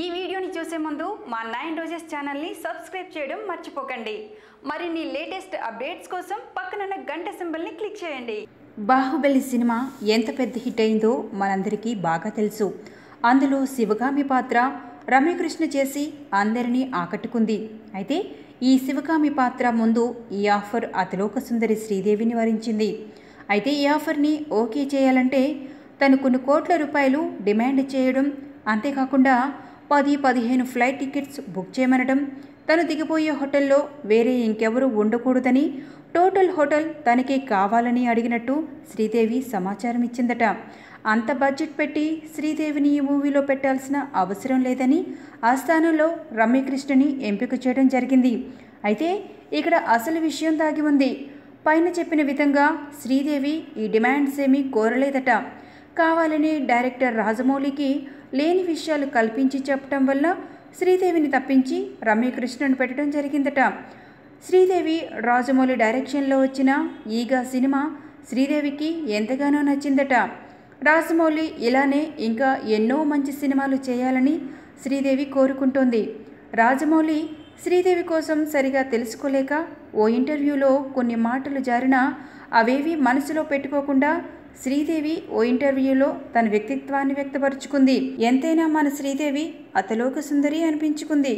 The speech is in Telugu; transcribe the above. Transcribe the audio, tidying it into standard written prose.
ఈ వీడియోని చూసే ముందు మా 9 రోజెస్ ఛానల్ని సబ్స్క్రైబ్ చేయడం మర్చిపోకండి. మరిన్ని లేటెస్ట్ అప్డేట్స్ కోసం పక్కనున్న గంట సింబల్ని క్లిక్ చేయండి. బాహుబలి సినిమా ఎంత పెద్ద హిట్ అయిందో మనందరికీ బాగా తెలుసు. అందులో శివగామి పాత్ర రమ్యకృష్ణ చేసి అందరినీ ఆకట్టుకుంది. అయితే ఈ శివగామి పాత్ర ముందు ఈ ఆఫర్ అతిలోక సుందరి శ్రీదేవిని వరించింది. అయితే ఈ ఆఫర్ని ఓకే చేయాలంటే తను కొన్ని కోట్ల రూపాయలు డిమాండ్ చేయడం, అంతేకాకుండా 10-15 ఫ్లైట్ టికెట్స్ బుక్ చేయమనడం, తను దిగిపోయే హోటల్లో వేరే ఇంకెవరూ ఉండకూడదని, టోటల్ హోటల్ తనకే కావాలని అడిగినట్టు శ్రీదేవి సమాచారం ఇచ్చిందట. అంత బడ్జెట్ పెట్టి శ్రీదేవిని ఈ మూవీలో పెట్టాల్సిన అవసరం లేదని ఆ స్థానంలో రమ్యకృష్ణని ఎంపిక చేయడం జరిగింది. అయితే ఇక్కడ అసలు విషయం దాగి ఉంది. పైన చెప్పిన విధంగా శ్రీదేవి ఈ డిమాండ్స్ ఏమీ కోరలేదట. కావాలని డైరెక్టర్ రాజమౌళికి లేని విషయాలు కల్పించి చెప్పడం వల్ల శ్రీదేవిని తప్పించి రమ్యకృష్ణను పెట్టడం జరిగిందట. శ్రీదేవి రాజమౌళి డైరెక్షన్లో వచ్చిన ఈగా సినిమా శ్రీదేవికి ఎంతగానో నచ్చిందట. రాజమౌళి ఇలానే ఇంకా ఎన్నో మంచి సినిమాలు చేయాలని శ్రీదేవి కోరుకుంటోంది. రాజమౌళి శ్రీదేవి కోసం సరిగా తెలుసుకోలేక ఓ ఇంటర్వ్యూలో కొన్ని మాటలు జారినా అవేవి మనసులో పెట్టుకోకుండా శ్రీదేవి ఓ ఇంటర్వ్యూలో తన వ్యక్తిత్వాన్ని వ్యక్తపరుచుకుంది. ఎంతైనా మన శ్రీదేవి అతిలోక సుందరి అనిపించుకుంది.